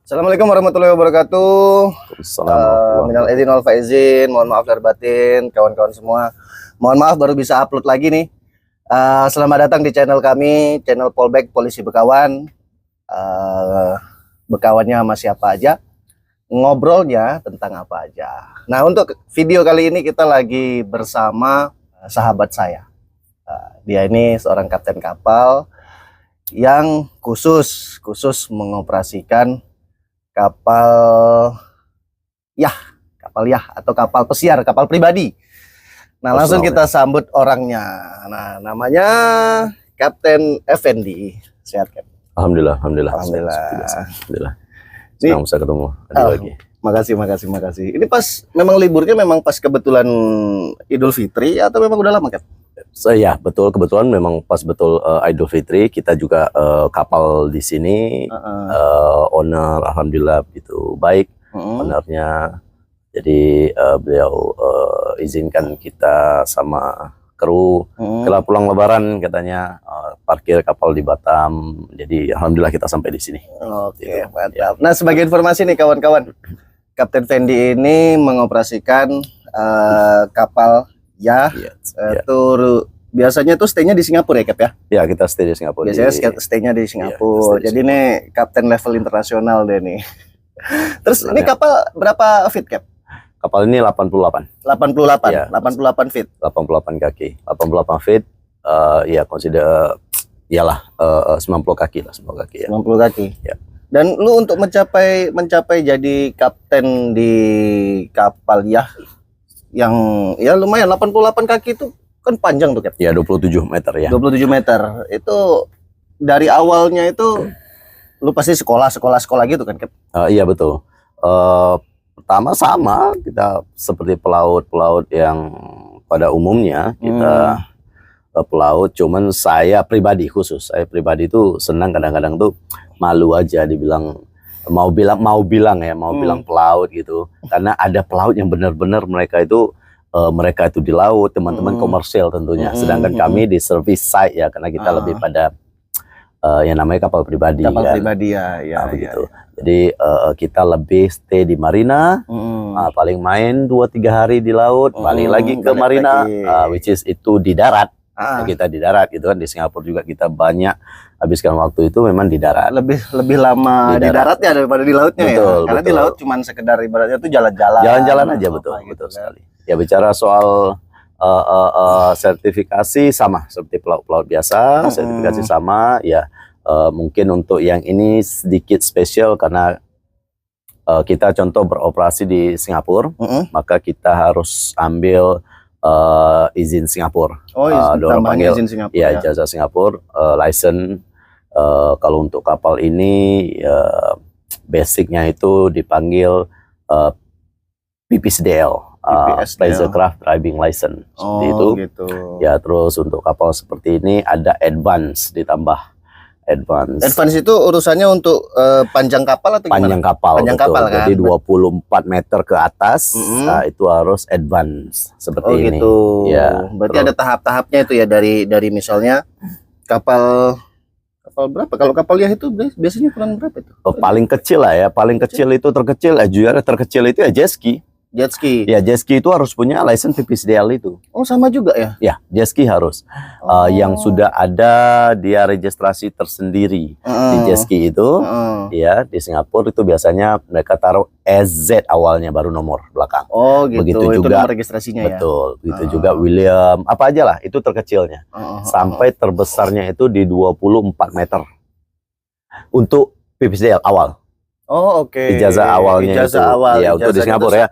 Assalamualaikum warahmatullahi wabarakatuh. Minal aidin wal faizin, mohon maaf lahir batin, kawan-kawan semua. Mohon maaf baru bisa upload lagi nih. Selamat datang di channel kami, channel Polbek Polisi Bekawan. Bekawannya sama siapa aja, ngobrolnya tentang apa aja. Nah, untuk video kali ini kita lagi bersama sahabat saya. Dia ini seorang kapten kapal yang khusus mengoperasikan kapal yah atau kapal pesiar, kapal pribadi. Nah, langsung kita sambut orangnya. Nah, namanya Kapten Effendi. Sehat kan? Alhamdulillah. Senang bisa ketemu lagi. Makasih. Ini pas memang liburnya memang pas kebetulan Idul Fitri atau memang udah lama kan? Ya, kebetulan memang pas betul Idul Fitri. Kita juga kapal di sini, owner alhamdulillah itu baik, ownernya. Jadi beliau izinkan kita sama kru setelah pulang Lebaran katanya parkir kapal di Batam. Jadi alhamdulillah kita sampai di sini. Oke, mantap. Nah, sebagai informasi nih kawan-kawan, Kapten Fendi ini mengoperasikan kapal biasanya tuh stay-nya di Singapura ya, Cap ya? Ya, kita stay di Singapura. Biasanya stay-nya di Singapura. Jadi nih kapten level internasional deh nih. Terus ini kapal berapa feet, Cap? Kapal ini 88. 88 feet. 88 kaki. 88 feet. Ya consider iyalah 90 kaki lah, 90 kaki ya. 90 kaki. Ya. Dan lu untuk mencapai jadi kapten di kapal yang ya lumayan 88 kaki itu kan panjang tuh, Cap. Ya, 27 meter ya. 27 meter. Itu dari awalnya itu lu pasti sekolah gitu kan, Cap? Iya betul. Pertama sama kita seperti pelaut yang pada umumnya kita pelaut, cuman saya pribadi itu senang kadang-kadang tuh malu aja dibilang mau bilang pelaut gitu, karena ada pelaut yang benar-benar mereka itu di laut, teman-teman komersial tentunya, sedangkan kami di service side ya, karena kita lebih pada yang namanya kapal pribadi pribadi begitu. Jadi kita lebih stay di marina, paling main 2-3 hari di laut, balik lagi ke marina, which is itu di darat. Kita di darat gitu kan. Di Singapura juga kita banyak habiskan waktu itu memang di darat. Lebih lama di daratnya daripada di lautnya. Betul, ya. Karena di laut cuman sekedar ibaratnya tuh jalan-jalan aja, betul sekali. Ya, bicara soal sertifikasi sama seperti pelaut biasa, sertifikasi sama ya. Mungkin untuk yang ini sedikit spesial karena kita contoh beroperasi di Singapura, maka kita harus ambil izin Singapura. Tambahan izin Singapura. Ya, ijazah Singapura, license. Kalau untuk kapal ini basicnya itu dipanggil PPSDL, Pleasure Craft Driving License, seperti itu. Gitu. Ya, terus untuk kapal seperti ini ada advance ditambah. Advance itu urusannya untuk panjang kapal atau gimana? Panjang kapal kan. Jadi 24 meter ke atas, itu harus advance seperti ini. Gitu. Ya. Berarti ada tahap-tahapnya itu ya, dari misalnya kapal berapa? Kalau kapal itu biasanya ukuran berapa itu? Paling kecil lah ya, terkecil itu ya jet ski. Ya, jet ski itu harus punya license PPSDL itu. Oh, sama juga ya? Ya, jet ski harus. Yang sudah ada dia registrasi tersendiri di jet ski itu. Ya, di Singapura itu biasanya mereka taruh SZ awalnya, baru nomor belakang. Oh, gitu. Begitu itu juga nomor registrasinya. Betul. Begitu juga William, apa aja lah, itu terkecilnya. Sampai terbesarnya itu di 24 meter. Untuk PPSDL awal. Oh, oke. Ijazah awalnya ya, untuk di Singapura ya.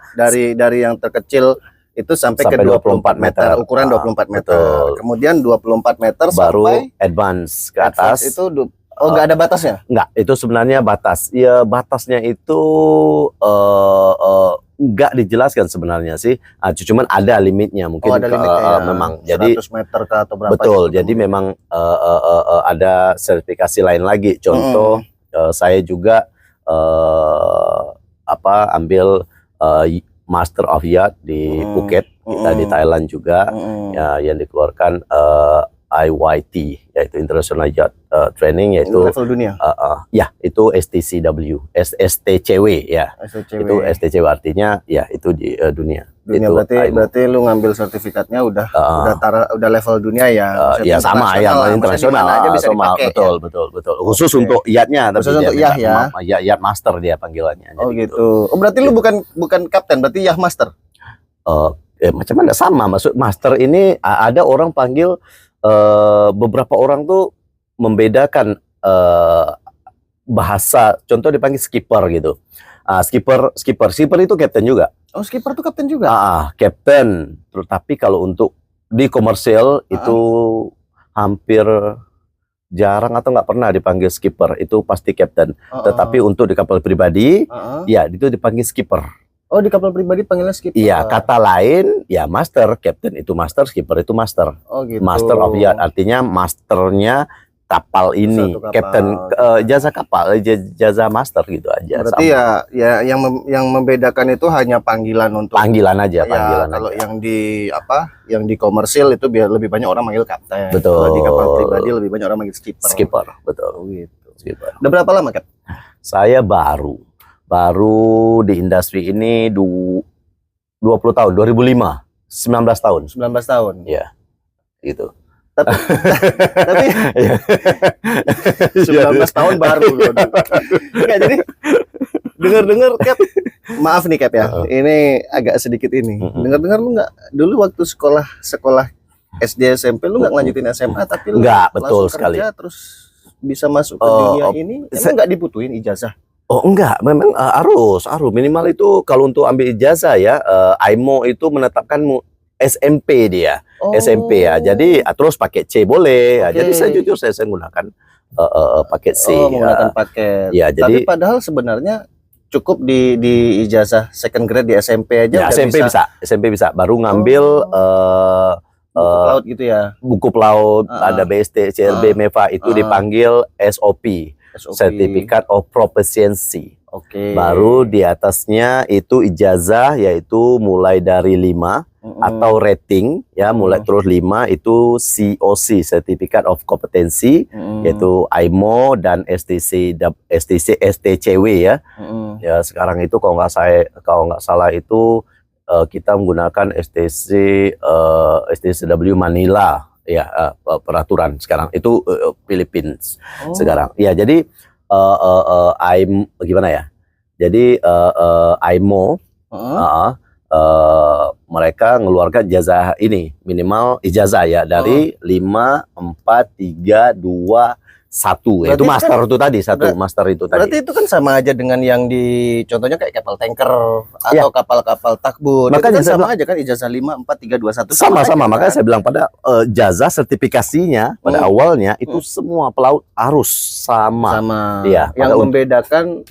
Dari yang terkecil itu sampai ke 24 meter, ukuran 24 meter. Betul. Kemudian 24 meter baru sampai advance ke atas. Itu nggak ada batasnya? Nggak, itu sebenarnya batas. Ya, batasnya itu nggak dijelaskan sebenarnya sih. Cuman ada limitnya mungkin. Ada limitnya, memang. 100 Jadi meter ke atau berapa? betul. Gitu. Jadi memang ada sertifikasi lain lagi. Contoh saya juga ambil Master of Yacht di Phuket, kita di Thailand juga, ya, yang dikeluarkan IYT, yaitu International Yacht Training, yaitu level dunia. ya itu STCW, STCW ya. STCW. Itu STCW artinya ya itu di dunia. Dunia Itu berarti lu ngambil sertifikatnya udah level dunia ya. Ya sama ya, internasional aja bisa sama, dipakai, betul. Khusus untuk yachtnya, khusus untuk yacht ya. Yacht master dia panggilannya. Oh gitu. Oh berarti lu bukan kapten, berarti yacht master. Macam mana sama, maksud master ini ada orang panggil beberapa orang tuh membedakan bahasa, contoh dipanggil skipper gitu. Skipper itu kapten juga. Oh skipper tuh kapten juga. Kapten. Tapi kalau untuk di komersial itu hampir jarang atau nggak pernah dipanggil skipper, itu pasti kapten. Tetapi untuk di kapal pribadi, ya itu dipanggil skipper. Oh di kapal pribadi panggilnya skipper. Iya, kata lain ya master, kapten itu master, skipper itu master. Oh gitu. Master of yacht artinya masternya kapal ini, kapten jasa kapal, jasa master gitu aja. Berarti sama. ya yang membedakan itu hanya panggilan untuk panggilan aja, ya, kalau yang di komersil itu biar lebih banyak orang manggil kapten. Betul. Kalau di kapal pribadi lebih banyak orang manggil skipper. Skipper, betul. Oh, gitu. Skipper. Udah berapa lama, Kap? Saya baru di industri ini 20 tahun, 2005, 19 tahun. 19 tahun. Iya. Gitu. Tapi 19 tahun baru loh. Enggak, jadi dengar Cap, maaf nih Cap ya, ini agak sedikit ini. Dengar-dengar lu nggak dulu waktu sekolah SD SMP lu nggak ngelanjutin SMA, tapi lu nggak, betul kerja, sekali. terus bisa masuk ke dunia ini. Emang nggak dibutuhin ijazah? Oh enggak, memang harus minimal itu kalau untuk ambil ijazah ya, IMO itu menetapkan SMP dia. SMP ya, jadi terus paket C boleh. Ya, jadi saya jujur saya menggunakan paket C. Menggunakan paket. Ya, jadi tapi padahal sebenarnya cukup di ijazah second grade di SMP aja. Ya, SMP bisa. Baru ngambil buku pelaut gitu ya. Buku pelaut, ada BST, CRB, MEVA itu dipanggil SOP, Certificate of Proficiency. Baru di atasnya itu ijazah, yaitu mulai dari 5 atau rating ya, mulai terus 5 itu COC, Certificate of Competency, yaitu IMO dan STCW ya. Ya sekarang itu kalau nggak salah itu kita menggunakan STCW Manila ya, peraturan sekarang itu Philippines sekarang. Ya jadi gimana ya? Jadi IMO mereka mengeluarkan ijazah ini, minimal ijazah ya dari 5, 4, 3, 2, 1. Itu master kan, itu tadi master itu tadi. Berarti itu kan sama aja dengan yang di contohnya kayak kapal tanker atau kapal-kapal takbut. Makanya itu kan sama aja kan ijazah 5, 4, 3, 2, 1. Sama. Makanya saya bilang pada ijazah sertifikasinya pada awalnya itu semua pelaut harus sama. Ya, yang membedakan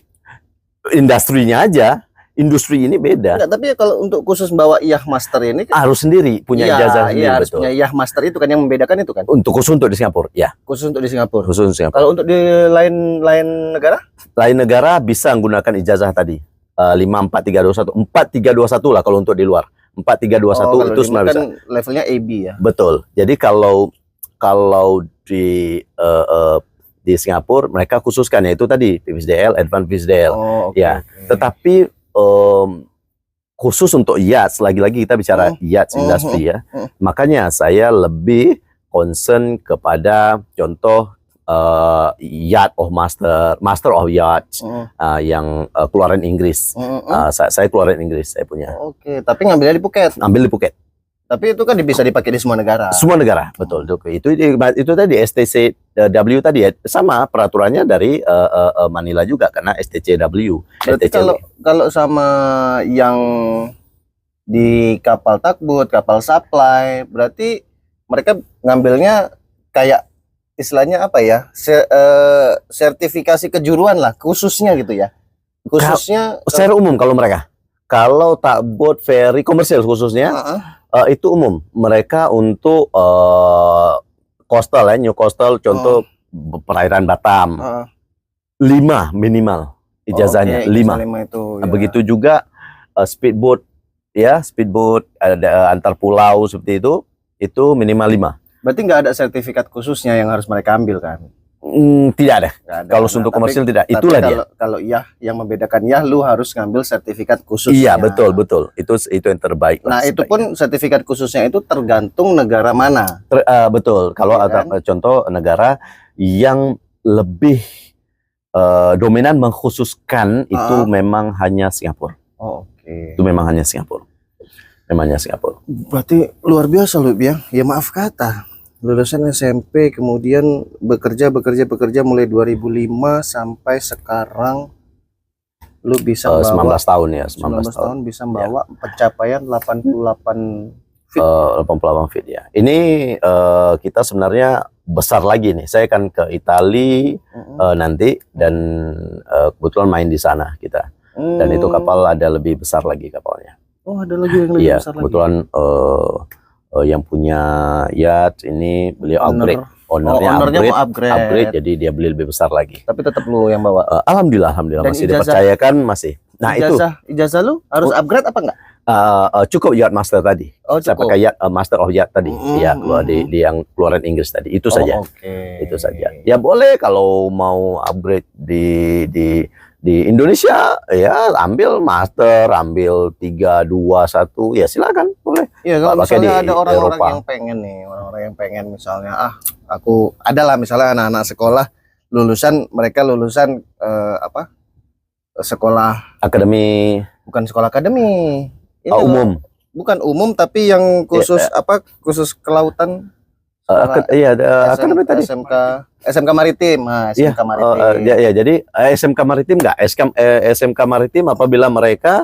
industrinya aja. Industri ini beda. Enggak, tapi kalau untuk khusus bawa yacht master ini kan harus sendiri, punya ijazah sendiri. Harus punya yacht master itu kan yang membedakan itu kan. Khusus untuk di Singapura, ya. Khusus untuk di Singapura. Kalau untuk di lain negara? Lain negara bisa menggunakan ijazah tadi. 5, 4, 3, 2, 1. 4, 3, 2, 1 lah kalau untuk di luar. 4, 3, 2, 1 itu sebenarnya kan bisa. Levelnya AB ya. Betul. Jadi kalau di Singapura mereka khususkan ya itu tadi PVSDL, Advanced PVSDL. Ya. Tetapi khusus untuk yacht, lagi-lagi kita bicara yacht industri ya. Makanya saya lebih concern kepada contoh yacht of master of yacht yang keluaran Inggris. Saya keluaran Inggris saya punya. Tapi ngambilnya di Phuket. Ambil di Phuket. Tapi itu kan bisa dipakai di semua negara. Semua negara, betul. Itu tadi STCW tadi ya, sama peraturannya dari Manila juga karena STCW. Berarti kalau sama yang di kapal takbut, kapal supply, berarti mereka ngambilnya kayak istilahnya apa ya? Sertifikasi kejuruan lah, khususnya gitu ya. Khususnya secara umum kalau mereka. Kalau takbut, ferry, komersial khususnya. Itu umum mereka untuk coastal ya, new coastal contoh perairan Batam 5 minimal ijazahnya 5 itu, ya. Begitu juga speedboat ya, speedboat ada antar pulau seperti itu minimal Berarti nggak ada sertifikat khususnya yang harus mereka ambil kan? Tidak ada. Nggak ada. Kalau Nah, untuk tapi- komersil tidak. tapi Itulah dia. Kalau Yah, yang membedakan Yah, lu harus ngambil sertifikat khususnya. Iya, betul, betul. Itu yang terbaik lah Nah, itu sebaiknya. pun sertifikat khususnya itu tergantung negara mana. Betul. Kalau Iya ada kan? contoh negara yang lebih dominan mengkhususkan itu memang hanya Singapura. Oh, oke. Itu memang hanya Singapura. Memangnya Singapura. Berarti luar biasa lu, Biang. Ya maaf kata. Lulusan SMP kemudian bekerja mulai 2005 sampai sekarang lu bisa 19 bawa tahun ya, 19 tahun bisa bawa pencapaian 88 feet. 88 feet ya. Ini kita sebenarnya besar lagi nih. Saya akan ke Italia nanti dan kebetulan main di sana kita. Dan itu kapal ada lebih besar lagi kapalnya. Oh, ada lagi yang lebih Iya, besar lagi. kebetulan yang punya yacht ini beliau upgrade. Ownernya mau upgrade. jadi dia beli lebih besar lagi. Tapi tetap lu yang bawa. Alhamdulillah Dan masih ijazah- dipercayakan masih. Nah ijazah lu harus upgrade apa enggak? cukup yacht master tadi. Oh, Saya cukup. pakai yacht master of yacht tadi. Iya, keluar di yang keluaran Inggris tadi. Itu saja. Oke. Itu saja. Ya boleh kalau mau upgrade di Indonesia ya ambil master, ambil 3, 2, 1 ya silakan boleh. Iya, kalau Pakai misalnya di ada orang-orang Eropa. yang pengen nih, orang-orang yang pengen misalnya aku adalah misalnya anak-anak sekolah mereka lulusan sekolah Akademi bukan sekolah akademi. Ini umum. Bukan umum tapi yang khusus khusus kelautan. Akademi tadi. SMK Maritim. Nah, Iya, SMK Maritim. jadi SMK Maritim enggak? SMK Maritim apabila mereka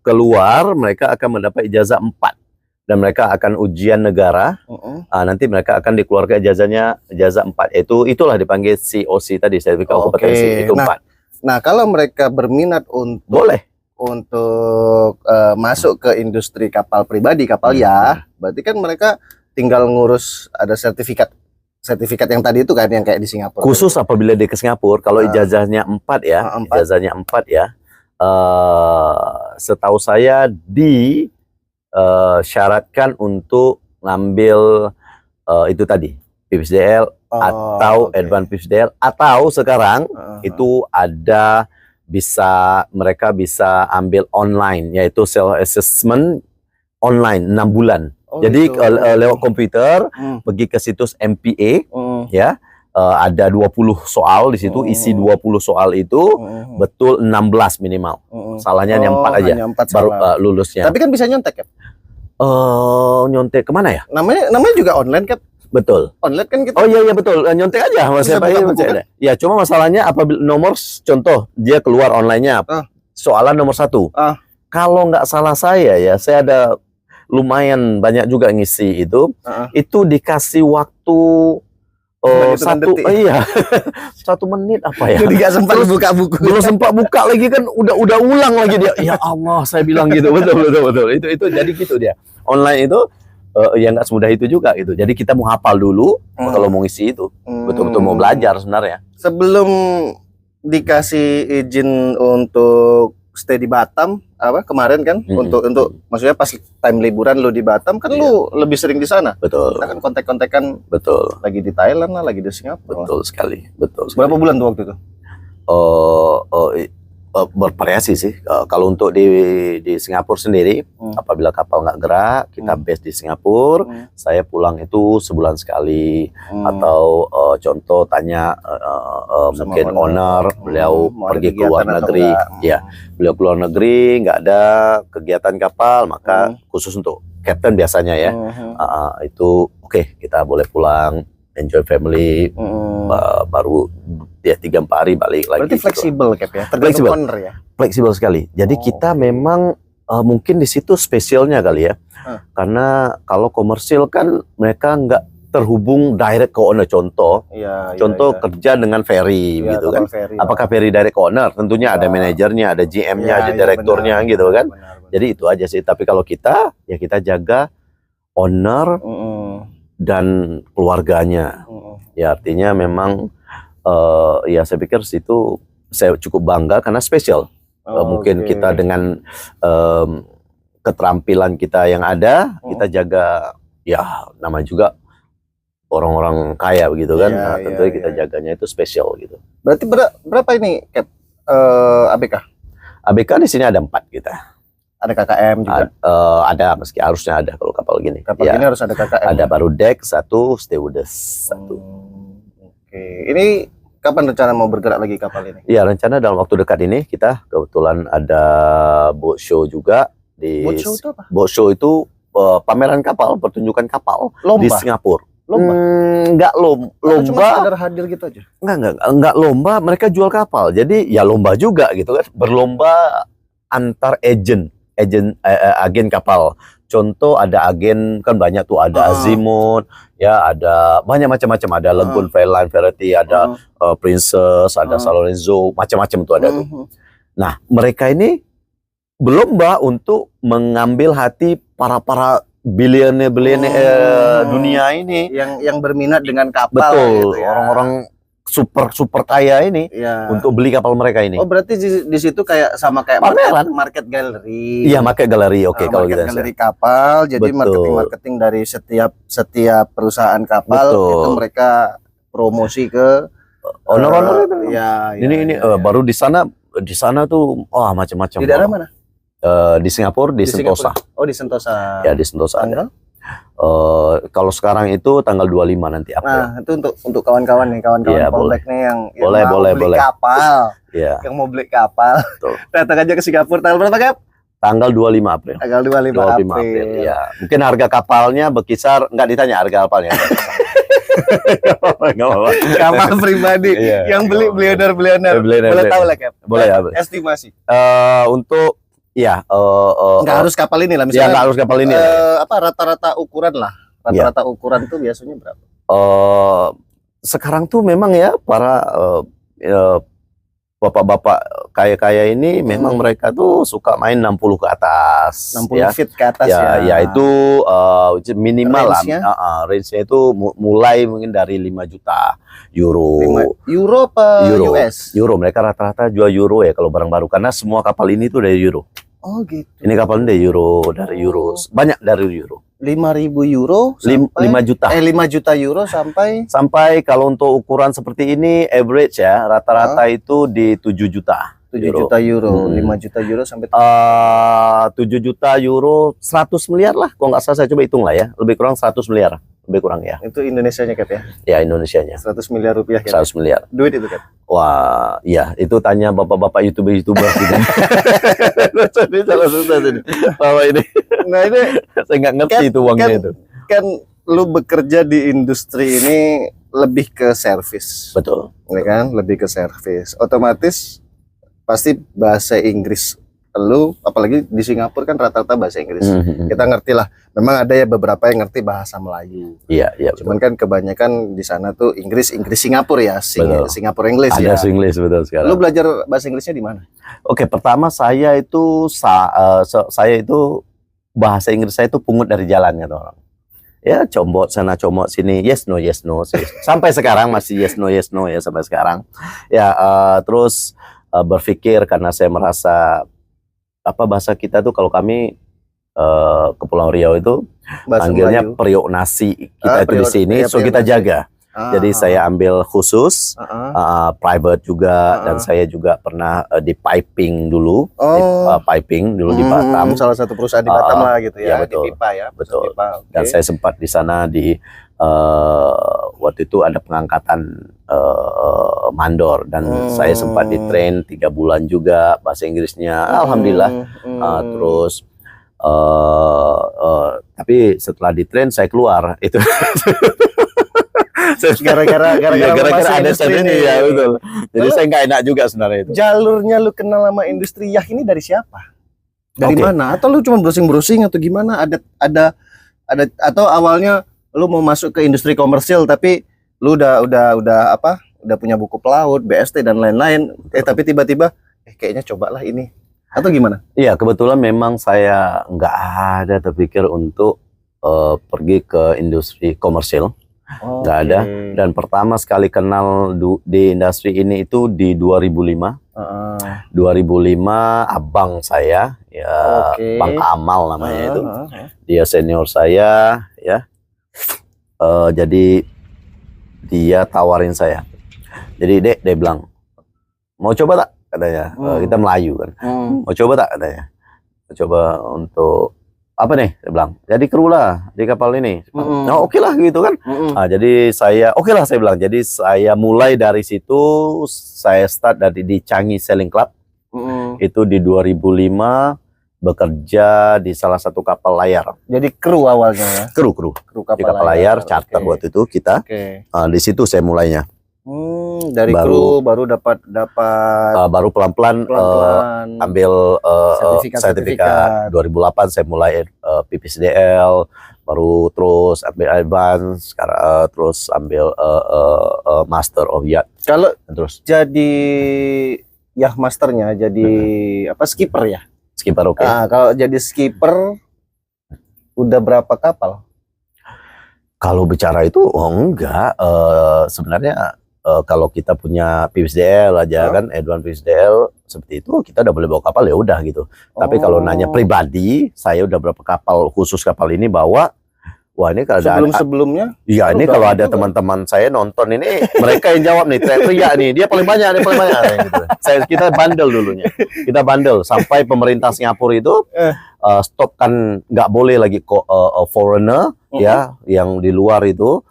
keluar, mereka akan mendapat ijazah 4 dan mereka akan ujian negara. Nanti mereka akan dikeluarkan ijazah 4. Itulah dipanggil COC tadi, sertifikat kompetensi. Itu 4. Nah, kalau mereka berminat boleh untuk masuk ke industri kapal pribadi, kapal Yah, berarti kan mereka tinggal ngurus ada sertifikat yang tadi itu kan yang kayak di Singapura. Khusus apabila dia ke Singapura, kalau ijazahnya 4 ya, ijazahnya 4 ya. Setahu saya disyaratkan untuk ngambil itu tadi PPSDL atau Advanced PPSDL, atau sekarang itu ada mereka bisa ambil online, yaitu self assessment online 6 bulan. Jadi lewat komputer pergi ke situs MPA ya, ada 20 soal di situ, isi 20 soal itu betul 16 minimal. Salahnya hanya 4 aja baru lulusnya. Tapi kan bisa nyontek ya? Nyontek kemana ya? Namanya juga online kan? Betul. Online kan kita. Oh iya betul, nyontek aja Mas. Ya cuma masalahnya apabila nomor contoh dia keluar online-nya soalan nomor 1. Kalau nggak salah saya ada lumayan banyak juga ngisi itu dikasih waktu 1 menit apa ya? Jadi nggak sempat buka buku. Belum sempat buka lagi kan udah ulang lagi dia. Ya Allah, saya bilang gitu. Betul. Itu jadi gitu dia. Online itu ya nggak semudah itu juga gitu. Jadi kita mau hafal dulu kalau mau ngisi itu. Betul-betul mau belajar sebenarnya. Sebelum dikasih izin untuk stay di Batam kemarin kan untuk maksudnya pas time liburan lu di Batam kan lu lebih sering di sana. Betul. Kita kan kontek-kontekan lagi di Thailand lah, lagi di Singapura. Betul sekali. Berapa bulan tuh waktu itu? Bervariasi sih. Kalau untuk di Singapura sendiri, apabila kapal nggak gerak, kita base di Singapura. Saya pulang itu sebulan sekali. Atau contoh tanya mungkin owner, beliau pergi ke luar negeri. Ya, beliau keluar negeri, nggak ada kegiatan kapal, maka khusus untuk kapten biasanya ya. Itu oke, kita boleh pulang, enjoy family, baru 3-4 hari balik lagi. Berarti fleksibel Cap ya? Fleksibel. Owner ya? Fleksibel sekali. Jadi kita memang mungkin di situ spesialnya kali ya. Karena kalau komersil kan mereka nggak terhubung direct ke owner. Contoh kerja dengan ferry gitu kan. Apakah ferry direct ke owner? Tentunya ada manajernya, ada GM-nya, ada direkturnya gitu kan. Jadi itu aja sih. Tapi kalau kita jaga owner dan keluarganya. Ya artinya memang ya saya pikir situ saya cukup bangga karena spesial. Mungkin kita dengan keterampilan kita yang ada, kita jaga ya nama juga orang-orang kaya begitu kan. Iya, Nah, iya, tentunya kita iya. jaganya itu spesial gitu. Berarti berapa ini Cap? ABK? ABK di sini ada 4 kita. Ada KKM juga. Ada meski harusnya ada kalau kapal gini. Kapal Ya, ini harus ada KKM. ada baru deck 1, stewardess 1. Oke. Ini kapan rencana mau bergerak lagi kapal ini? Ya, rencana dalam waktu dekat ini kita kebetulan ada boat show juga di Boat show itu apa? boat show itu pameran kapal, pertunjukan kapal di Lomba. Singapura. Lomba. Enggak Atau cuma lomba, sekedar hadir gitu aja. enggak lomba, mereka jual kapal. Jadi ya lomba juga gitu kan, berlomba antar agen kapal. Contoh ada agen kan banyak tuh, ada Azimut, ya ada banyak macam-macam, ada Legon Fairline Variety, ada Princess, ada San Lorenzo, macam-macam tuh ada tuh. Nah, mereka ini berlomba untuk mengambil hati para bilioner dunia ini. Yang berminat dengan kapal. Betul, gitu ya. orang-orang super kaya ini Ya. untuk beli kapal mereka ini. Oh, berarti di situ kayak sama kayak Pameran. market gallery. Iya, market galeri. Oke, kalau market kita galeri kapal. Jadi Betul. marketing dari setiap perusahaan kapal Betul. itu mereka promosi ke honor-honor itu. Ya, Ini baru di sana tuh macam-macam. Di daerah mana? Di Singapura, di Sentosa. Singapura. Oh, di Sentosa. Ya, di Sentosa ada. Tanggal? Kalau sekarang itu tanggal 25 nanti April. Nah, itu untuk kawan-kawan nih, kawan-kawan Iya, Poltek nih yang Boleh, mau boleh, beli boleh. kapal, Ya, yang mau beli kapal. Betul. Datang aja ke Singapura tanggal berapa, Kap? tanggal 25 April. Tanggal 25 April. Ya. Mungkin harga kapalnya berkisar, enggak ditanya harga kapalnya. Enggak apa-apa. Kapal pribadi Iya. yang beli billionaire. Billionaire. Boleh tahu lah, Kap? Boleh ya. Estimasi. Untuk Nggak harus kapal ini lah, ya misalnya. nggak harus kapal ini. Apa rata-rata ukuran lah? Rata-rata ukuran tuh biasanya berapa? Sekarang tuh memang ya para bapak-bapak kaya-kaya ini memang mereka tuh suka main 60 ke atas. 60 ya. feet ke atas ya. Ya itu minimal Range-nya? lah. Range-nya itu mulai mungkin dari 5 juta euro. Euro apa Euro. US? Euro, mereka rata-rata jual euro ya kalau barang baru, karena semua kapal ini tuh dari euro. Oh gitu. Ini kapal ini dari euro, banyak dari euro. 5.000 euro 5 juta. 5 juta euro sampai Sampai kalau untuk ukuran seperti ini average ya, rata-rata itu di 7 juta. 7 juta euro, 5 juta euro sampai 7 juta euro, 100 miliar lah. Kalau nggak salah saya coba hitung lah ya, lebih kurang 100 miliar. Lebih kurang ya. itu Indonesianya, Kap, ya. Ya, Indonesianya. 100 miliar rupiah, Kap. 100 miliar. Duit itu, Kap. Wah, iya, itu tanya bapak-bapak YouTuber gitu. Ini salah susah sini. Bahwa ini Nah, ini saya nggak ngerti itu uangnya itu. kan lu bekerja di industri ini lebih ke servis. Betul. Ya kan? Lebih ke servis. Otomatis pasti bahasa Inggris lu, apalagi di Singapura kan rata-rata bahasa Inggris. Kita ngerti lah. Memang ada ya beberapa yang ngerti bahasa Melayu. Iya, iya. Cuman kan kebanyakan di sana tuh Inggris Singapura ya, Betul. Singapura English ya. Ada English betul sekarang. Lu belajar bahasa Inggrisnya di mana? Oke, pertama saya itu bahasa Inggris saya itu pungut dari jalan kata orang. Ya, comot sana comot sini, yes no yes no. Sampai sekarang masih yes no ya sampai sekarang. Ya, terus berpikir karena saya merasa bahasa kita tuh kalau kami Kepulauan Riau itu Bahasa panggilnya Melayu. periuk nasi kita itu di sini, iya, so periuk kita nasi. jaga. Jadi saya ambil khusus private juga, dan saya juga pernah di piping dulu, di Batam. Salah satu perusahaan di Batam lah gitu iya, ya, betul. di Pipa ya. Betul. Pipa, Dan saya sempat di sana di waktu itu ada pengangkatan mandor, dan saya sempat di train 3 bulan juga bahasa Inggrisnya, alhamdulillah. Terus tapi setelah di train saya keluar itu. gara-gara ada saya ini ya, betul. Jadi saya nggak enak juga sebenarnya itu. Jalurnya lu kenal sama industri yacht ini dari siapa? Dari Oke. mana? Atau lu cuma browsing atau gimana? Ada atau awalnya lu mau masuk ke industri komersil tapi lu udah punya buku pelaut, BST dan lain-lain. Tapi tiba-tiba kayaknya cobalah ini. Atau gimana? Iya, kebetulan memang saya nggak ada terpikir untuk pergi ke industri komersil. Nggak ada. Dan pertama sekali kenal di industri ini itu di 2005. 2005 abang saya ya, Bang Amal namanya itu. Dia senior saya ya. Jadi dia tawarin saya. Jadi Dek, dia bilang, mau coba tak katanya. Kita Melayu kan. Mau coba tak katanya. Mau coba untuk apa nih? Dia bilang, jadi kru lah di kapal ini. Nah, oke lah gitu kan. Jadi saya oke lah saya bilang. Jadi saya mulai dari situ, saya start dari di Changi Sailing Club. Itu di 2005 bekerja di salah satu kapal layar. Jadi kru awalnya ya. Kru di kapal layar charter Oke. waktu itu kita. Oke. Di situ saya mulainya. Dari Baru- kru baru dapat Baru pelan-pelan ambil sertifikat. 2008 saya mulai PPCDL, baru terus ambil advance, sekarang terus ambil Master of Yacht. Kalau Terus jadi yacht masternya jadi apa, skipper ya? skipper oke. Kalau jadi skipper udah berapa kapal? Kalau bicara itu enggak, sebenarnya kalau kita punya PPCDL aja kan, Edwan PPCDL seperti itu, kita udah boleh bawa kapal ya udah gitu. Tapi kalau nanya pribadi, saya udah berapa kapal khusus kapal ini bawa. Wah, ini kalau ada Sebelumnya? iya, ini udah kalau ada juga. teman-teman saya nonton ini, mereka yang jawab nih, teriak nih, dia paling banyak gitu. Kita bandel dulunya. Kita bandel sampai pemerintah Singapura itu stop kan, nggak boleh lagi kok foreigner ya, yang di luar itu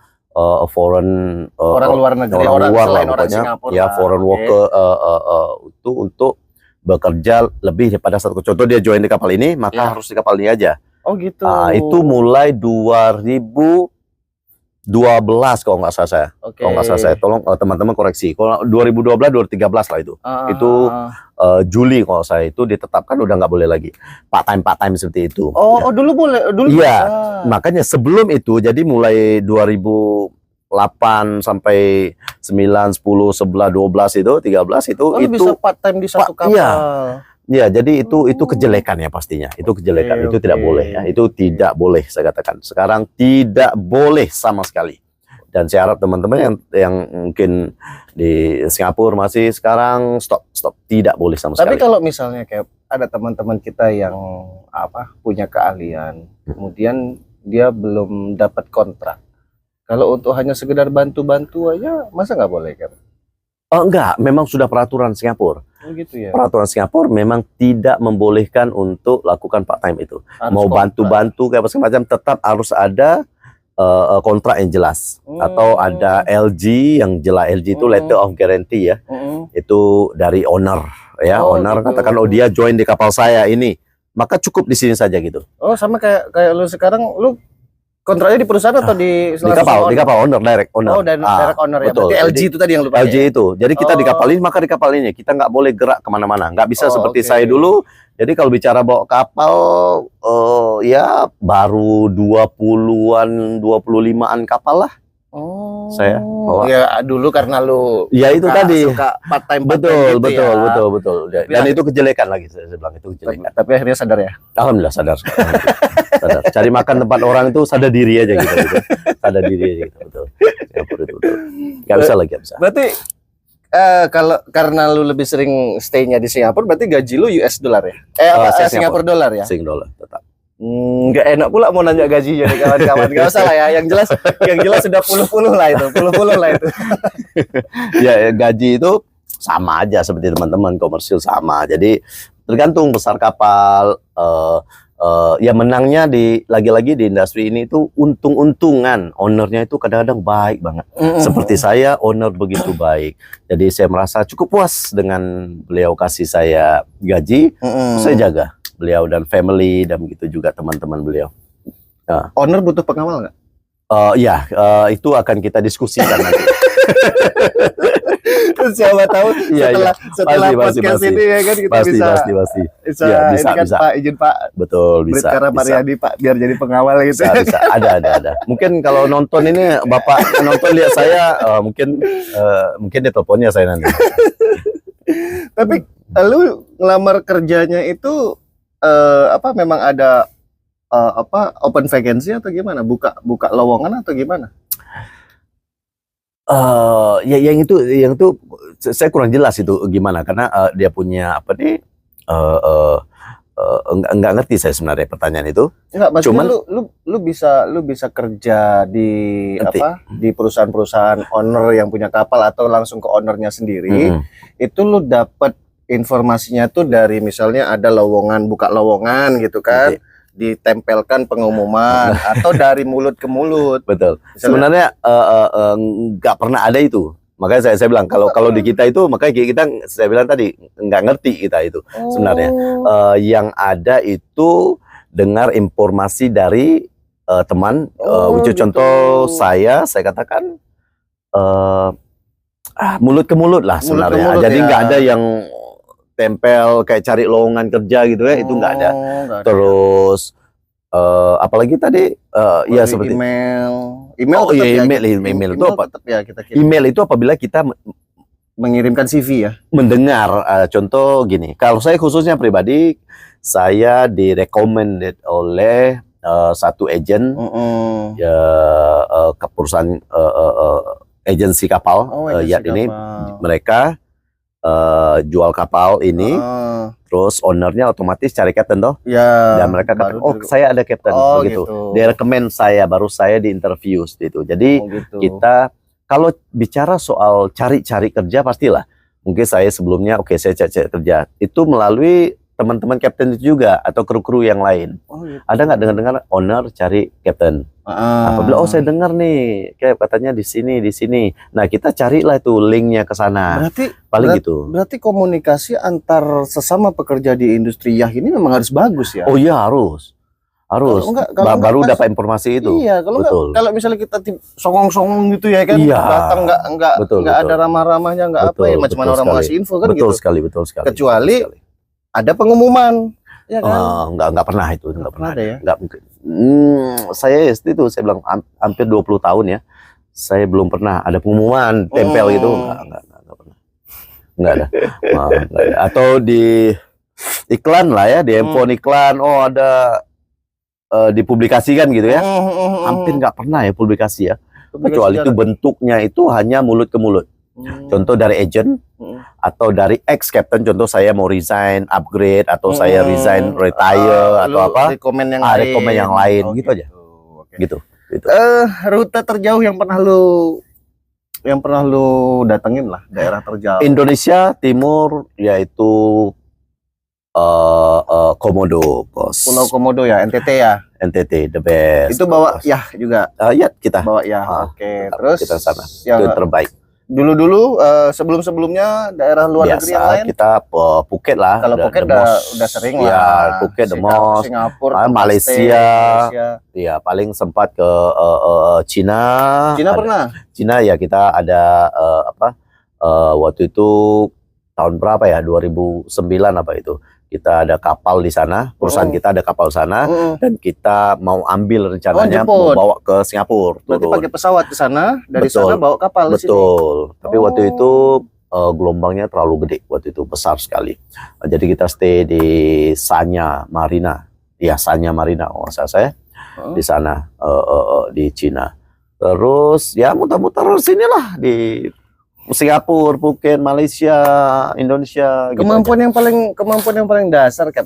foreign Orang luar negeri, orang luar lah selain orang pokoknya, Singapura. ya foreign worker itu untuk bekerja lebih daripada satu. Contoh dia join di kapal ini, maka harus di kapal ini aja. Oh gitu. Itu mulai 2012 kalau nggak salah saya. Oke. Kalau nggak salah saya, tolong teman-teman koreksi. Kalau 2012, 2013 lah itu. Itu Juli kalau saya itu ditetapkan udah nggak boleh lagi part time seperti itu. Oh, dulu boleh, dulu Iya. bisa. Makanya sebelum itu, jadi mulai 2008 sampai 9, 10, 11, 12 itu, 13 itu Oh, lu bisa part time di satu kapal. Iya. Ya, jadi itu kejelekan ya pastinya. Itu kejelekan, itu tidak boleh ya. Itu tidak boleh saya katakan. Sekarang tidak boleh sama sekali. Dan saya harap teman-teman yang mungkin di Singapura masih sekarang stop, tidak boleh sama Tapi sekali. kalau misalnya kayak ada teman-teman kita yang punya keahlian, kemudian dia belum dapat kontrak. Kalau untuk hanya sekedar bantu-bantu aja, masa nggak boleh kan? Enggak, memang sudah peraturan Singapura. Oh gitu ya. Peraturan Singapura memang tidak membolehkan untuk lakukan part time itu. Harus Mau kontrak. bantu-bantu kayak apa semacam, tetap harus ada kontrak yang jelas, atau ada LG yang jelas. LG itu letter of guarantee ya. Itu dari owner ya. Owner gitu. katakan, oh dia join di kapal saya ini, maka cukup di sini saja gitu. Oh, sama kayak lu sekarang, lu kontraknya di perusahaan atau di Di kapal owner, direct owner. Oh, dan direct owner ya. betul. Berarti LG Jadi, itu tadi yang lu pakai. LG itu. Jadi kita di kapal ini, maka di kapal ini kita nggak boleh gerak kemana-mana. Nggak bisa seperti saya dulu. Jadi kalau bicara bawa kapal, ya baru 20-an, 25-an kapal lah. Oh, Saya bawa. ya dulu karena lu Ya itu tadi. suka part time Betul. Tapi Dan itu kejelekan lagi, saya bilang itu kejelekan. Tapi akhirnya sadar ya. Alhamdulillah sadar. Sadar. Cari makan tempat orang itu sadar diri aja gitu. Sadar diri aja gitu, betul. Singapura itu betul. Gak bisa lagi, gak bisa. Berarti kalau karena lu lebih sering stay-nya di Singapura, berarti gaji lu US dollar ya? Saya Singapura dollar ya? Sing dollar tetap. Nggak enak pula mau nanya gajinya nih kawan-kawan. Gak usah lah ya. Yang jelas sudah puluh-puluh lah itu. Ya, gaji itu sama aja seperti teman-teman komersil sama. Jadi tergantung besar kapal. Ya menangnya lagi-lagi di industri ini itu untung-untungan. Ownernya itu kadang-kadang baik banget. Seperti saya, owner begitu baik. Jadi saya merasa cukup puas dengan beliau kasih saya gaji. Saya jaga beliau dan family, dan begitu juga teman-teman beliau. Owner butuh pengawal nggak? Ya, itu akan kita diskusikan nanti. Siapa tahu setelah podcast pasti. ini ya kan kita Pasti. bisa Ya, ini kan bisa. Pak, izin Pak Betul, bisa. Brikara Mariadi Pak biar jadi pengawal gitu. Bisa. Ada. Mungkin kalau nonton ini Bapak nonton lihat saya, mungkin dia teleponnya saya nanti. Tapi lu ngelamar kerjanya itu memang ada open vacancy atau gimana? Buka lowongan atau gimana? Ya yang itu saya kurang jelas itu gimana, karena dia punya apa nih enggak ngerti saya sebenarnya pertanyaan itu. Enggak, maksudnya Cuman lu bisa kerja di Ngerti. di perusahaan-perusahaan owner yang punya kapal atau langsung ke ownernya sendiri. Mm-mm. Itu lu dapat informasinya tuh dari misalnya ada lowongan, buka lowongan gitu kan, Ngerti. ditempelkan pengumuman atau dari mulut ke mulut. Betul. Misalnya, Sebenarnya nggak pernah ada itu. Makanya saya bilang kalau di kita itu, makanya kita saya bilang tadi nggak ngerti kita itu sebenarnya. Yang ada itu dengar informasi dari teman. Lucu gitu. contoh saya katakan mulut ke mulut lah Mulut ke sebenarnya. mulut, Jadi ya. nggak ada yang tempel kayak cari lowongan kerja gitu ya, itu nggak ada. Nggak ada. Terus apalagi tadi ya Dari seperti email Oh, tetap iya, ya, email itu apa? tetap ya kita kirim. Email itu apabila kita Mengirimkan CV ya. mendengar contoh gini, kalau saya khususnya pribadi saya direcommended oleh satu agent ya, ke perusahaan agensi kapal yacht ini, mereka jual kapal ini, terus ownernya otomatis cari kapten toh, Ya. dan mereka katakan saya ada kapten begitu. Dia rekomend saya, baru saya di interview gitu. Jadi gitu. kita kalau bicara soal cari-cari kerja pastilah. Mungkin saya sebelumnya saya cari kerja itu melalui teman-teman kapten itu juga atau kru-kru yang lain. Gitu. Ada nggak dengar owner cari kapten? Apabila saya dengar nih kayak katanya di sini. Nah, kita carilah itu linknya ke sana. Paling gitu. Berarti komunikasi antar sesama pekerja di industri yacht ini memang harus bagus ya? Oh iya, harus. Kalau baru dapat informasi itu. Iya, kalau misalnya kita songong-songong gitu ya kan, Iya, datang nggak ada ramah-ramahnya, nggak apa ya, macam mana orang mau ngasih info kan betul gitu. Sekali. Kecuali ada pengumuman, ya kan? Nggak pernah itu, nggak pernah ada ya. Nggak mungkin. Saya itu saya bilang hampir 20 tahun ya, saya belum pernah ada pengumuman tempel gitu, nggak pernah. Nggak ada. Nggak ada. Atau di iklan lah ya, di handphone iklan, ada dipublikasikan gitu ya, hampir nggak pernah ya publikasi ya, kecuali itu bentuknya itu hanya mulut ke mulut. Contoh dari agent atau dari ex captain, contoh saya mau resign, upgrade, atau saya resign, retire, atau apa, rekomen yang lain gitu aja. Gitu. Rute terjauh yang pernah lu datengin lah, daerah terjauh Indonesia Timur yaitu Komodo, bos. Pulau Komodo ya, NTT ya. NTT the best. Itu bawa yacht juga. Yacht kita. Bawa yacht. Oke. Terus kita sana. Itu terbaik. Dulu sebelum-sebelumnya daerah luar negeri yang lain. Kita Phuket lah. Kalau Phuket udah sering lah. Ya, Phuket, the most. Singapura, Malaysia. Ya, paling sempat ke Cina. Cina pernah? Cina ya, kita ada waktu itu tahun berapa ya? 2009 apa itu? Kita ada kapal di sana, perusahaan kita ada kapal sana, dan kita mau ambil rencananya mau bawa ke Singapura. Berarti pakai pesawat ke sana, dari sana bawa kapal ke sini. Betul. Tapi waktu itu gelombangnya terlalu gede, waktu itu besar sekali. Jadi kita stay di Sanya Marina, ya Sanya Marina, saya di sana di Cina. Terus ya muter-muter sinilah di Singapura, Phuket, Malaysia, Indonesia. Kemampuan yang paling dasar kan,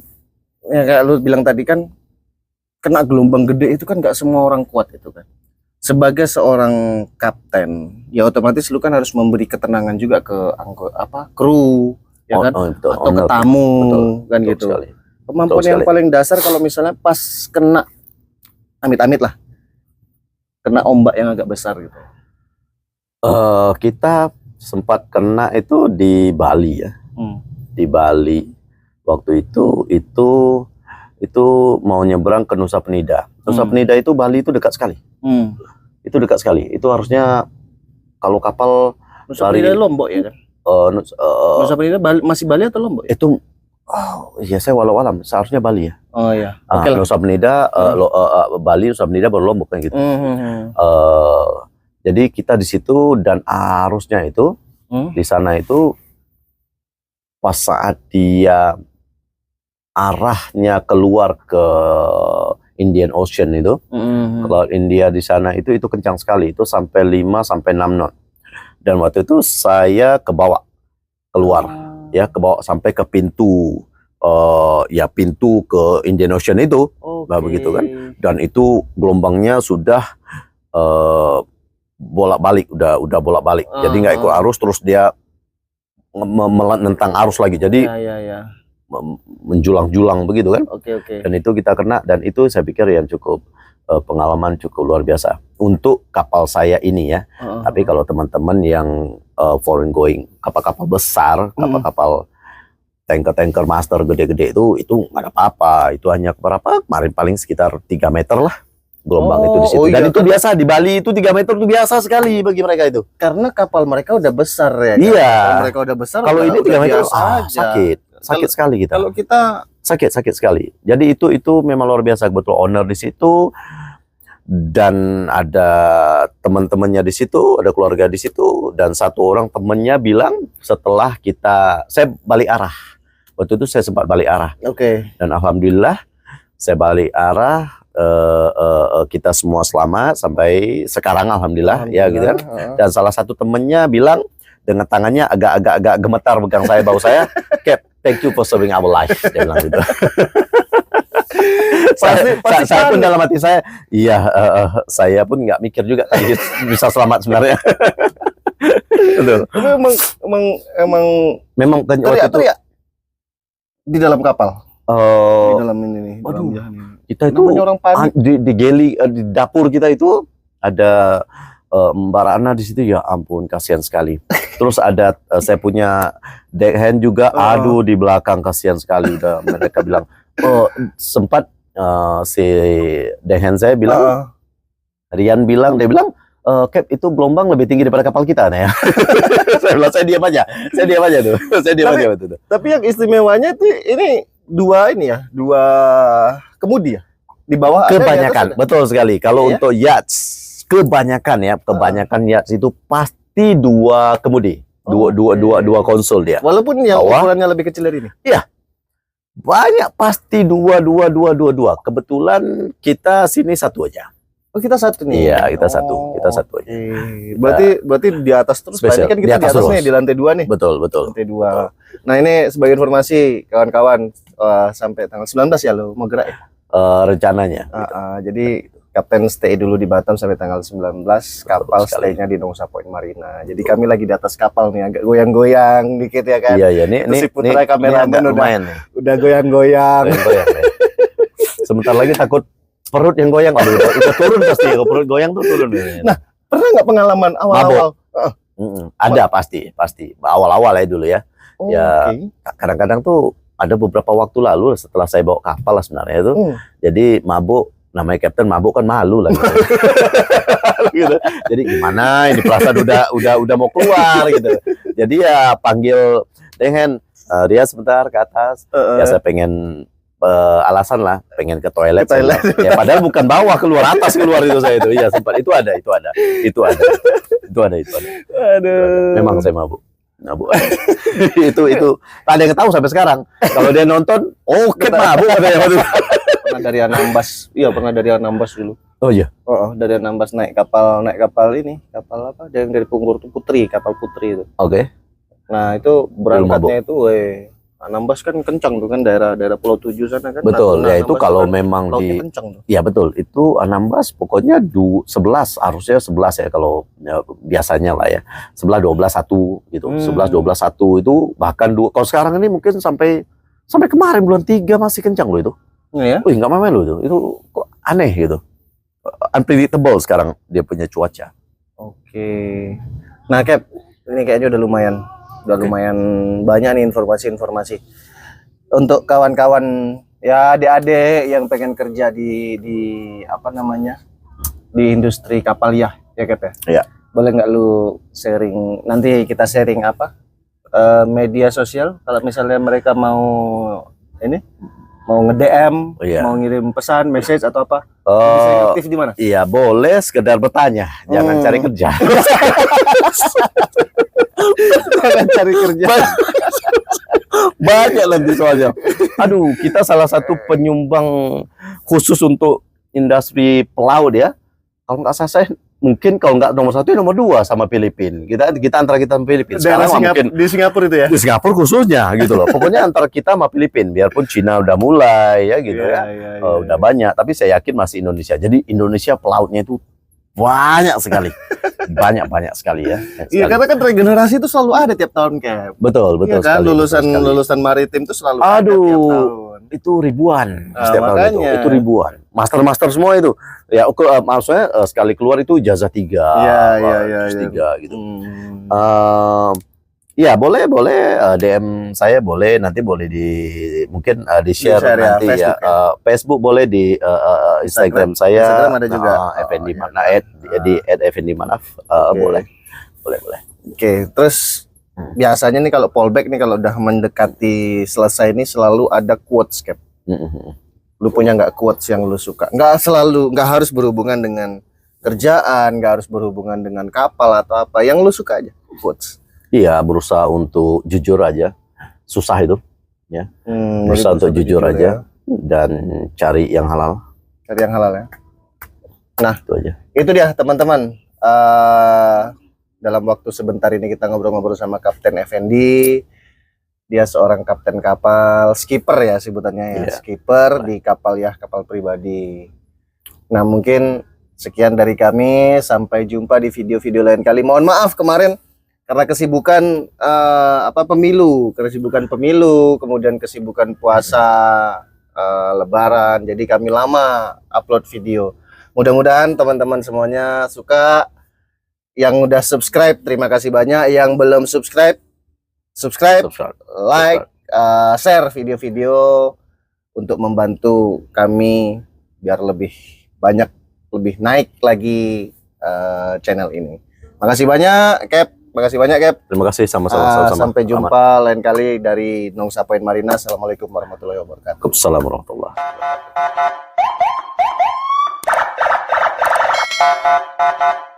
ya kayak lu bilang tadi kan, kena gelombang gede itu kan nggak semua orang kuat itu kan. Sebagai seorang kapten, ya otomatis lu kan harus memberi ketenangan juga ke kru, ya kan, betul. Atau ke tamu, kan gitu. Sekali. Kemampuan yang paling dasar kalau misalnya pas kena amit-amit lah, kena ombak yang agak besar gitu. Kita sempat kena itu di Bali ya, di Bali waktu itu mau nyebrang ke Nusa Penida. Nusa Penida itu Bali itu dekat sekali. Itu dekat sekali. Itu harusnya kalau kapal Nusa Penida Lombok ya kan? Nusa Penida masih Bali atau Lombok? Itu ya saya walau alam seharusnya Bali ya. Oh ya. Nusa Penida Bali, Nusa Penida baru Lombok kan gitu. Jadi kita di situ dan arusnya itu di sana itu pas saat dia arahnya keluar ke Indian Ocean itu, kalau India di sana itu kencang sekali, itu sampai 5 sampai 6 knot. Dan waktu itu saya kebawa keluar, ya kebawa sampai ke pintu ya pintu ke Indian Ocean itu. Nah, begitu kan. Dan itu gelombangnya sudah bolak-balik, udah bolak-balik. Jadi nggak ikut arus, terus dia menentang arus lagi. Jadi menjulang-julang begitu kan. Dan itu kita kena, dan itu saya pikir yang cukup pengalaman cukup luar biasa untuk kapal saya ini ya. Tapi kalau teman-teman yang foreign going, kapal-kapal besar, kapal-kapal tanker master gede-gede itu nggak ada apa-apa. Itu hanya berapa? Kemarin paling sekitar 3 meter lah gelombang itu di situ. Dan itu biasa di Bali, itu 3 meter itu biasa sekali bagi mereka itu. Karena kapal mereka udah besar ya. Iya. Kalau mereka udah besar. Kalau ini 3 meter sakit sekali kita. Kalau kita sakit sekali. Jadi itu memang luar biasa. Betul, owner di situ dan ada teman-temannya di situ, ada keluarga di situ, dan satu orang temennya bilang setelah saya balik arah. Waktu itu saya sempat balik arah. Dan alhamdulillah saya balik arah, kita semua selamat sampai sekarang alhamdulillah ya gitu kan. Dan salah satu temennya bilang dengan tangannya agak gemetar pegang bau saya, Cap, thank you for serving our life, dia bilang gitu. Saya pun dalam hati saya, iya, saya pun nggak mikir juga tadi bisa selamat sebenarnya. Betul. Tapi memang kan waktu itu di dalam kapal. Di dalam ini nih. Waduh, kita itu orang panik. Di geli, di dapur kita itu ada Mbak Rana di situ, ya ampun kasihan sekali. Terus ada saya punya deckhand juga, aduh di belakang kasihan sekali. Udah mereka bilang, sempat si deckhand saya bilang, Rian bilang, dia bilang, Cap, itu gelombang lebih tinggi daripada kapal kita nih ya. Saya bilang, saya diam aja tuh. Tapi yang istimewanya itu ini dua kemudi ya di bawah. Kebanyakan, betul sekali. Kalau untuk yachts, kebanyakan yachts itu pasti 2 kemudi, dua konsul dia. Walaupun yang ukurannya lebih kecil dari ini. Iya, banyak pasti 2. Kebetulan kita sini 1 aja. Oh, kita 1 nih. Iya, kita satu aja. Berarti di atas terus. Berarti kan kita di atasnya di lantai 2 nih. Betul. Lantai 2. Nah, ini sebagai informasi kawan-kawan, sampai tanggal 19 ya lo mau gerak ya? Rencananya. Jadi Kapten stay dulu di Batam sampai tanggal 19, kapal stay-nya di Nusa Point Marina. Jadi kami lagi di atas kapal nih, agak goyang-goyang dikit ya kan. Iya, nih si Putra kameramen udah goyang-goyang. Sebentar lagi takut perut yang goyang. Aduh, udah turun pasti, kalau perut goyang tuh turun. Nah, pernah nggak pengalaman awal-awal? Ada pasti. Awal-awal ya dulu ya. Kadang-kadang tuh ada beberapa waktu lalu setelah saya bawa kapal lah sebenarnya itu. Jadi mabuk. Namanya kapten mabuk kan malu lah gitu. Gitu. Jadi gimana ini perasaan udah mau keluar gitu. Jadi ya panggil dengan Ria sebentar ke atas. Ya saya pengen alasan lah, pengen ke toilet. Ya, padahal bukan bawah, keluar atas keluar itu saya itu. Iya sempat itu ada. Aduh. Memang saya mabuk. itu tak ada yang tahu sampai sekarang. Kalau dia nonton, mabuk katanya. Pernah dari Anambas dulu. Oh iya. Dari Anambas naik kapal ini, kapal apa? Dari Punggur tuh kapal Putri itu. Oke. Nah, itu berangkatnya itu Anambas kan kencang tuh kan, daerah Pulau 7 sana kan. Betul, ya itu kalau kan memang kencang tuh. Ya betul, itu Anambas pokoknya 11, harusnya 11 ya kalau ya, biasanya lah ya. 11 12 1 gitu. 11 12 1 itu bahkan kalau sekarang ini mungkin sampai kemarin bulan 3 masih kencang loh itu. Ya? Wih, nggak main loh itu kok aneh gitu. Unpredictable sekarang dia punya cuaca. Oke. Nah, Cap, ini kayaknya udah lumayan banyak nih informasi untuk kawan-kawan ya, adik-adik yang pengen kerja di industri kapal ya Cap ya. Iya. Boleh nggak lu sharing, nanti kita sharing media sosial kalau misalnya mereka mau nge-DM, mau ngirim pesan, message atau apa? Bisa aktif di mana? Iya, boleh sekedar bertanya, jangan cari kerja. Jangan cari kerja. Banyak nanti soalnya. Aduh, kita salah satu penyumbang khusus untuk industri pelaut ya. Kalau nggak salah saya mungkin kalau nggak nomor 1 nomor 2 sama Filipina. Kita antara kita sama Filipina. Daerah Sekarang mungkin di Singapura itu ya. di Singapura khususnya gitu loh. Pokoknya antara kita sama Filipina, biarpun Cina udah mulai ya gitu Iya, ya. iya, Udah banyak, tapi saya yakin masih Indonesia. Jadi Indonesia pelautnya itu banyak sekali. Banyak sekali ya. Iya, karena kan regenerasi itu selalu ada tiap tahun, Cap. Betul Iya kan, sekali. lulusan betul sekali. lulusan maritim itu selalu ada tiap tahun. Itu ribuan Ah, setiap tahun makanya. itu ribuan. Master semua itu. Ya, maksudnya sekali keluar itu ijazah 3, Iya, terus iya. 3 gitu. Hmm. Ya boleh DM saya boleh, nanti boleh mungkin di share Di-share ya, nanti Facebook ya. Facebook boleh di Instagram saya. Instagram ada juga. Effendi Iya. Manaf di @effendimanaf. Oke. Boleh. Oke, terus biasanya nih kalau fallback nih kalau udah mendekati selesai ini selalu ada quotes, Cap. Lu punya nggak quotes yang lu suka? Nggak harus berhubungan dengan kerjaan, nggak harus berhubungan dengan kapal atau apa. Yang lu suka aja quotes. Iya, berusaha untuk jujur aja. Susah itu. Berusaha untuk jujur aja dan cari yang halal. Cari yang halal ya. Nah, Itu aja. itu dia teman-teman. Dalam waktu sebentar ini kita ngobrol-ngobrol sama Kapten Effendi. Dia seorang kapten kapal, skipper ya sebutannya ya, Iya. skipper di kapal kapal pribadi. Nah, mungkin sekian dari kami, sampai jumpa di video-video lain kali. Mohon maaf kemarin karena kesibukan pemilu, kemudian kesibukan puasa, lebaran, jadi kami lama upload video. Mudah-mudahan teman-teman semuanya suka. Yang udah subscribe, terima kasih banyak. Yang belum subscribe, like, share video-video untuk membantu kami biar lebih banyak, lebih naik lagi channel ini. Makasih banyak, Cap. Makasih banyak, Cap. Terima kasih sama-sama. Sampai jumpa lain kali dari Nongsa Point Marina. Assalamualaikum warahmatullahi wabarakatuh. Assalamualaikum warahmatullahi wabarakatuh.